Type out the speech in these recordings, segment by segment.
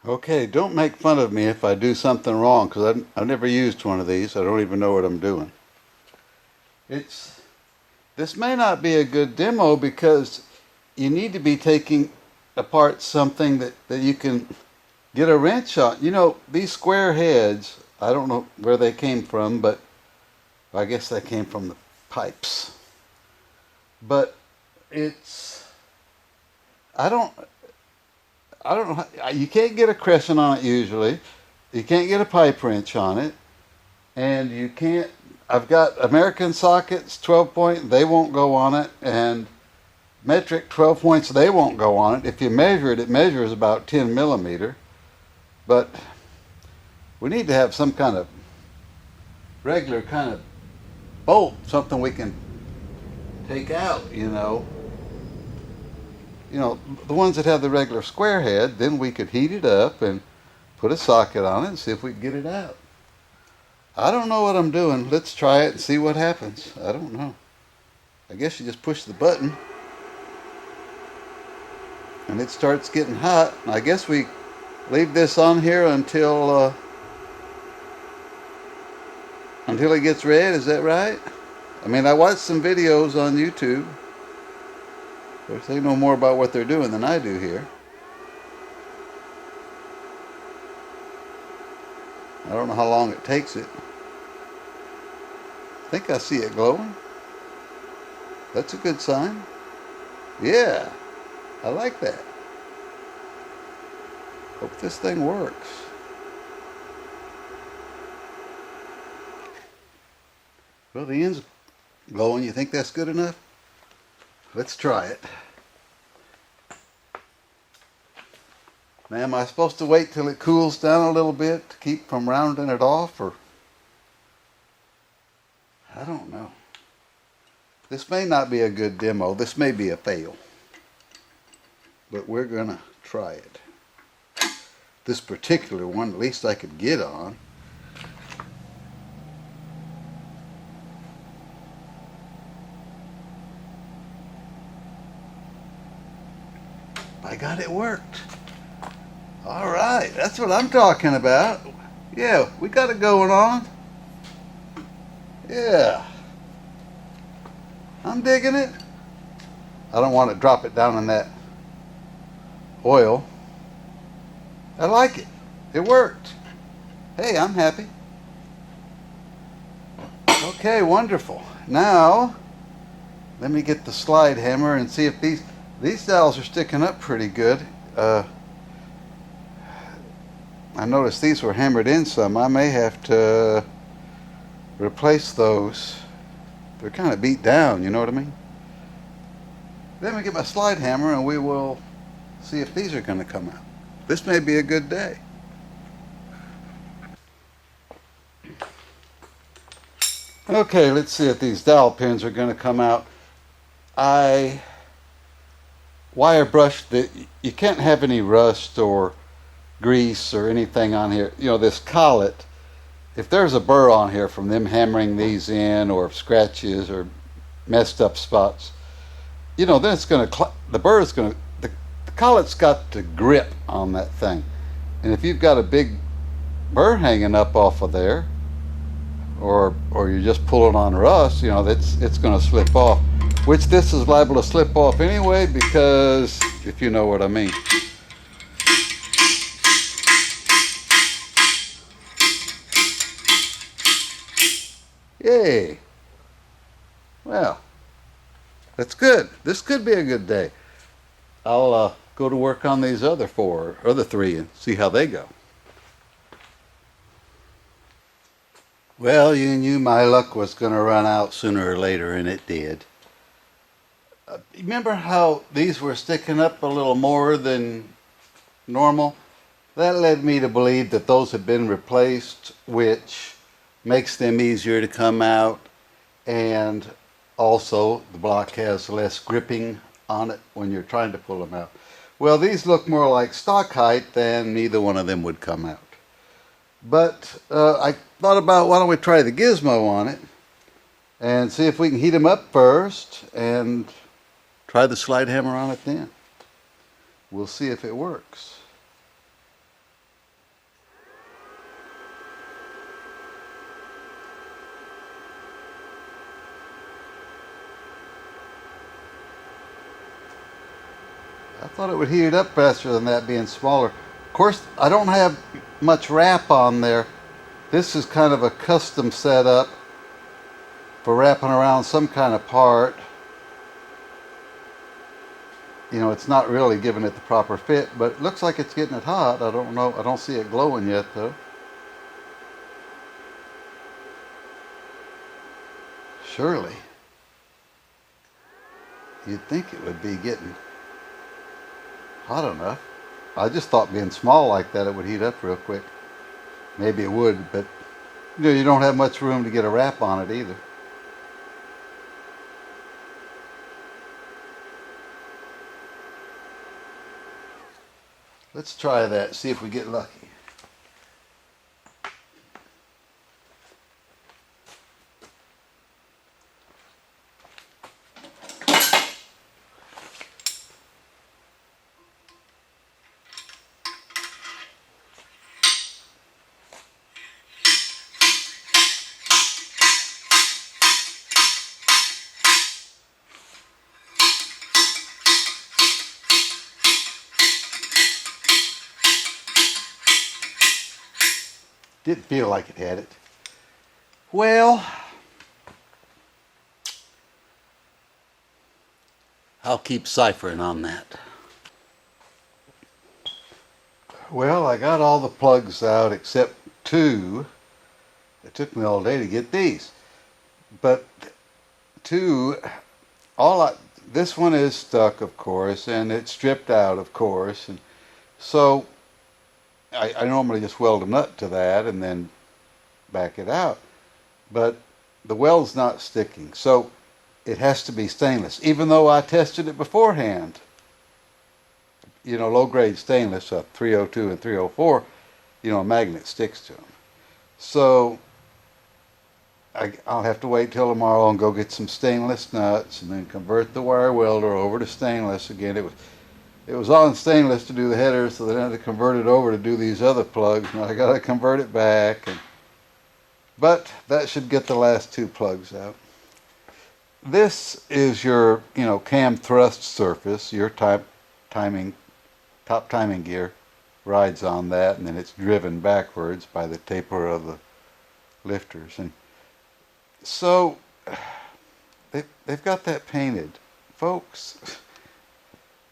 Okay, don't make fun of me if I do something wrong, because I've never used one of these. I don't even know what I'm doing. This may not be a good demo because you need to be taking apart something that you can get a wrench on. You know, these square heads, I don't know where they came from, but I guess they came from the pipes. But it's, I don't, I don't know. You can't get a crescent on it usually. You can't get a pipe wrench on it, and you can't. I've got American sockets, 12 point. They won't go on it, and metric 12 points. They won't go on it. If you measure it, it measures about 10 millimeter. But we need to have some kind of regular kind of bolt, something we can take out. The ones that have the regular square head, then we could heat it up and put a socket on it and see if we can get it out. I don't know what I'm doing. Let's try it and see what happens. I don't know. I guess you just push the button and it starts getting hot. I guess we leave this on here until it gets red. Is that right? I mean, I watched some videos on YouTube. Of course, they know more about what they're doing than I do here. I don't know how long it takes it. I think I see it glowing. That's a good sign. Yeah, I like that. Hope this thing works. Well, the end's glowing. You think that's good enough? Let's try it. Now, am I supposed to wait till it cools down a little bit to keep from rounding it off, or? I don't know. This may not be a good demo. This may be a fail. But we're going to try it. This particular one, at least I could get on. By God, it worked. All right, that's what I'm talking about. Yeah, we got it going on. Yeah. I'm digging it. I don't want to drop it down in that oil. I like it. It worked. Hey, I'm happy. Okay, wonderful. Now, let me get the slide hammer and see if these dowels are sticking up pretty good. I noticed these were hammered in some. I may have to replace those. They're kind of beat down, you know what I mean? Let me get my slide hammer and we will see if these are going to come out. This may be a good day. Okay, let's see if these dowel pins are going to come out. I wire brushed the, you can't have any rust or grease or anything on here. You know, this collet, if there's a burr on here from them hammering these in, or scratches or messed up spots, you know, then it's going to, the burr is going to, the collet's got to grip on that thing. And if you've got a big burr hanging up off of there, or you're just pulling on rust, you know, it's going to slip off, which this is liable to slip off anyway, because if you know what I mean. Yay. Well, that's good. This could be a good day. I'll go to work on these other three and see how they go. Well, you knew my luck was going to run out sooner or later, and it did. Remember how these were sticking up a little more than normal? That led me to believe that those had been replaced, which makes them easier to come out, and also the block has less gripping on it when you're trying to pull them out. Well, these look more like stock height, than neither one of them would come out. But I thought about, why don't we try the gizmo on it and see if we can heat them up first and try the slide hammer on it then. We'll see if it works. I thought it would heat it up faster than that being smaller. Of course, I don't have much wrap on there. This is kind of a custom setup for wrapping around some kind of part. You know, it's not really giving it the proper fit, but it looks like it's getting it hot. I don't know. I don't see it glowing yet, though. Surely, you'd think it would be getting hot enough. I just thought being small like that, it would heat up real quick. Maybe it would, but you know, you don't have much room to get a wrap on it either. Let's try that, see if we get lucky. Didn't feel like it had it. Well, I'll keep ciphering on that. Well, I got all the plugs out except two. It took me all day to get these. But two, this one is stuck, of course, and it's stripped out, of course. And so I normally just weld a nut to that and then back it out. But the weld's not sticking, so it has to be stainless, even though I tested it beforehand. You know, low-grade stainless, 302 and 304, you know, a magnet sticks to them. So I'll have to wait till tomorrow and go get some stainless nuts and then convert the wire welder over to stainless again. It was on stainless to do the headers, so then I had to convert it over to do these other plugs. Now I got to convert it back, but that should get the last two plugs out. This is your, you know, cam thrust surface. Your top timing gear rides on that, and then it's driven backwards by the taper of the lifters. And so they've got that painted, folks.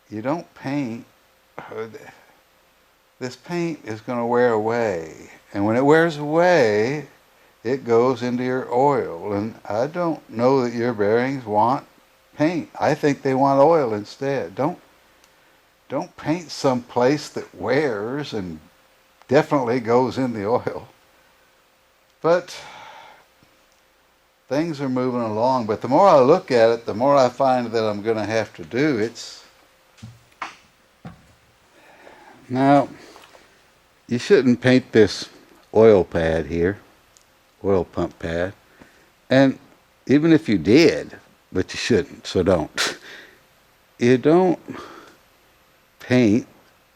You don't paint. This paint is going to wear away, and when it wears away, it goes into your oil. And I don't know that your bearings want paint. I think they want oil instead. Don't paint some place that wears and definitely goes in the oil. But things are moving along. But the more I look at it, the more I find that I'm going to have to do. Now, you shouldn't paint this oil pad here, oil pump pad. And even if you did, but you shouldn't, so don't. You don't paint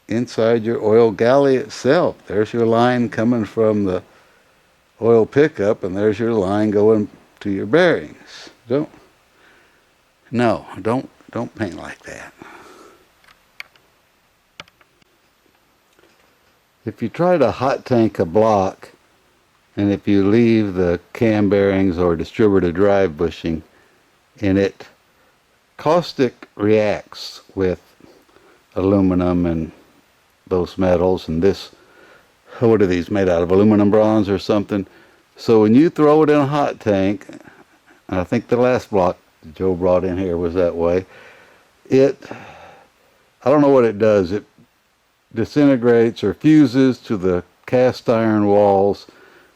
inside your oil galley itself. There's your line coming from the oil pickup, and there's your line going to your bearings. Don't paint like that. If you try to hot tank a block, and if you leave the cam bearings or distributor drive bushing in it, caustic reacts with aluminum and those metals, and this, what are these made out of, aluminum bronze or something? So when you throw it in a hot tank, and I think the last block Joe brought in here was that way, I don't know what it does. It disintegrates or fuses to the cast iron walls,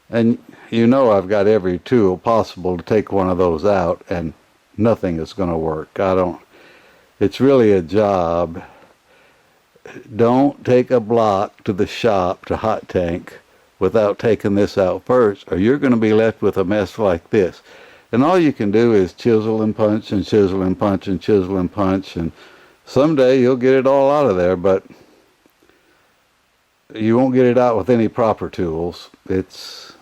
and you know I've got every tool possible to take one of those out, and nothing is going to work. It's really a job. Don't take a block to the shop to hot tank without taking this out first, or you're going to be left with a mess like this. And all you can do is chisel and punch and chisel and punch and chisel and punch, and someday you'll get it all out of there, but you won't get it out with any proper tools. It's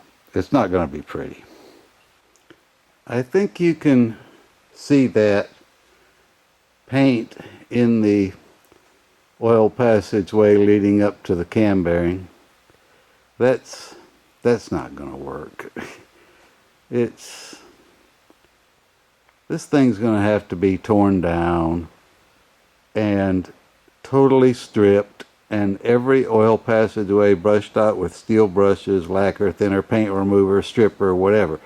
not going to be pretty. I think you can see that paint in the oil passageway leading up to the cam bearing. That's not going to work. This thing's going to have to be torn down and totally stripped, and every oil passageway brushed out with steel brushes, lacquer, thinner, paint remover, stripper, whatever.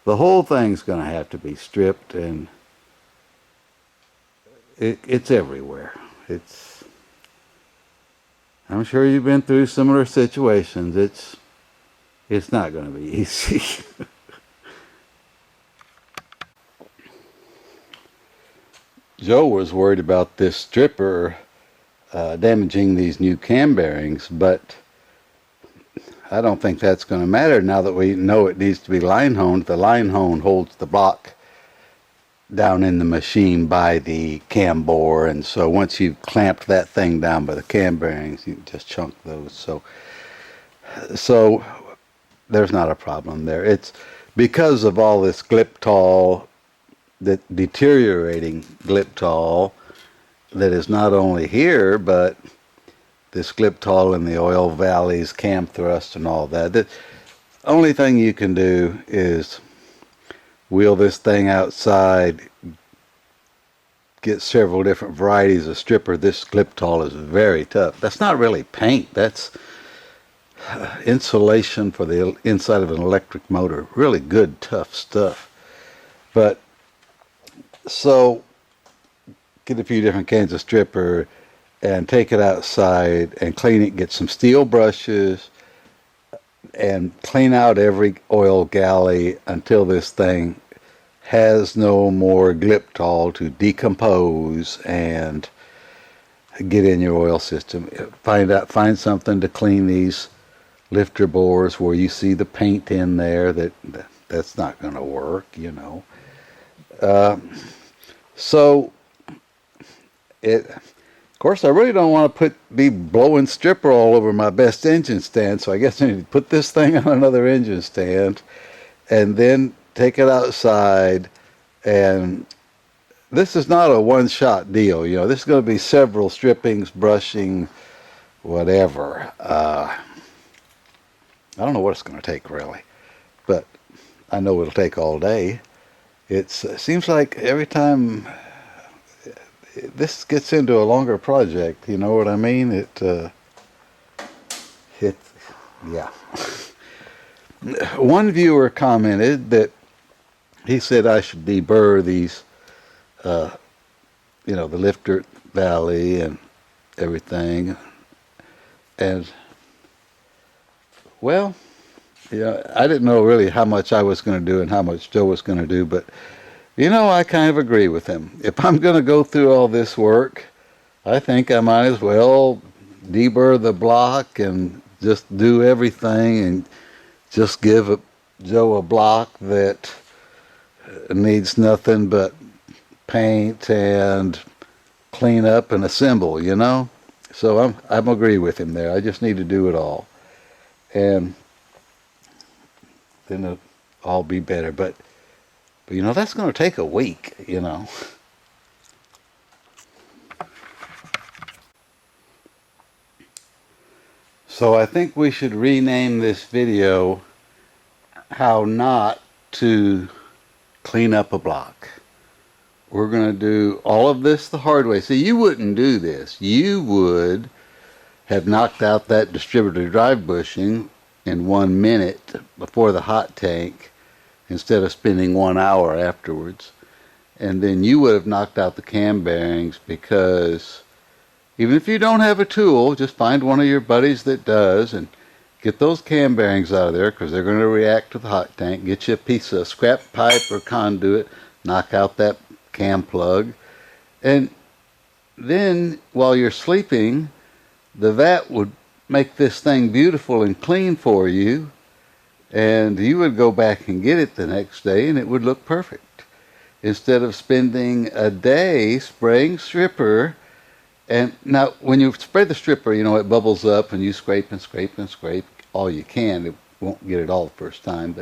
The whole thing's going to have to be stripped, and it's everywhere. I'm sure you've been through similar situations. It's not going to be easy. Joe was worried about this stripper damaging these new cam bearings, but I don't think that's going to matter now that we know it needs to be line honed. The line hone holds the block down in the machine by the cam bore, and so once you've clamped that thing down by the cam bearings, you can just chunk those. So there's not a problem there. It's because of all this gliptol, that deteriorating gliptol that is not only here, but this gliptol in the oil valleys, cam thrust, and all that. The only thing you can do is wheel this thing outside, get several different varieties of stripper. This gliptol is very tough. That's not really paint. That's insulation for the inside of an electric motor. Really good, tough stuff. But so get a few different cans of stripper and take it outside and clean it. Get some steel brushes and clean out every oil galley until this thing has no more gliptol to decompose and get in your oil system. Find something to clean these lifter bores where you see the paint in there. That's not going to work, you know. So of course, I really don't want to be blowing stripper all over my best engine stand, so I guess I need to put this thing on another engine stand and then take it outside. And this is not a one-shot deal, you know. This is going to be several strippings, brushing, whatever. I don't know what it's going to take, really, but I know it'll take all day. It seems like every time this gets into a longer project, you know what I mean? Yeah. One viewer commented that he said I should deburr these, the lifter valley and everything. And, well, yeah, I didn't know really how much I was going to do and how much Joe was going to do, but you know, I kind of agree with him. If I'm going to go through all this work, I think I might as well deburr the block and just do everything and just give Joe a block that needs nothing but paint and clean up and assemble, you know? So I'm agree with him there. I just need to do it all. And then it'll all be better. But you know, that's going to take a week, you know. So I think we should rename this video How Not to Clean Up a Block. We're going to do all of this the hard way. See, you wouldn't do this. You would have knocked out that distributor drive bushing in 1 minute before the hot tank, instead of spending 1 hour afterwards. And then you would have knocked out the cam bearings, because even if you don't have a tool, just find one of your buddies that does and get those cam bearings out of there, because they're going to react to the hot tank. Get you a piece of scrap pipe or conduit, knock out that cam plug, and then while you're sleeping, the vat would make this thing beautiful and clean for you, and you would go back and get it the next day and it would look perfect, instead of spending a day spraying stripper. And now when you spray the stripper, you know, it bubbles up and you scrape and scrape and scrape all you can. It won't get it all the first time,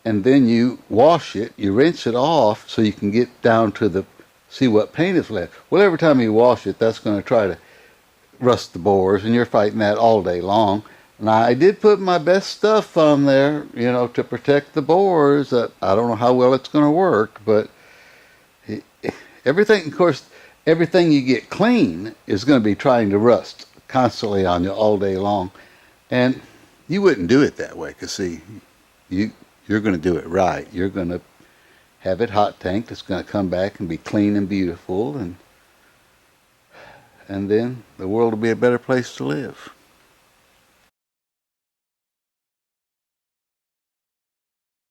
and then you wash it, you rinse it off so you can get down to see what paint is left. Well, every time you wash it, that's going to try to rust the bores, and you're fighting that all day long. And I did put my best stuff on there, you know, to protect the bores. I don't know how well it's going to work, but everything, of course, everything you get clean is going to be trying to rust constantly on you all day long. And you wouldn't do it that way, because see, you're going to do it right. You're going to have it hot tanked. It's going to come back and be clean and beautiful, and then the world will be a better place to live.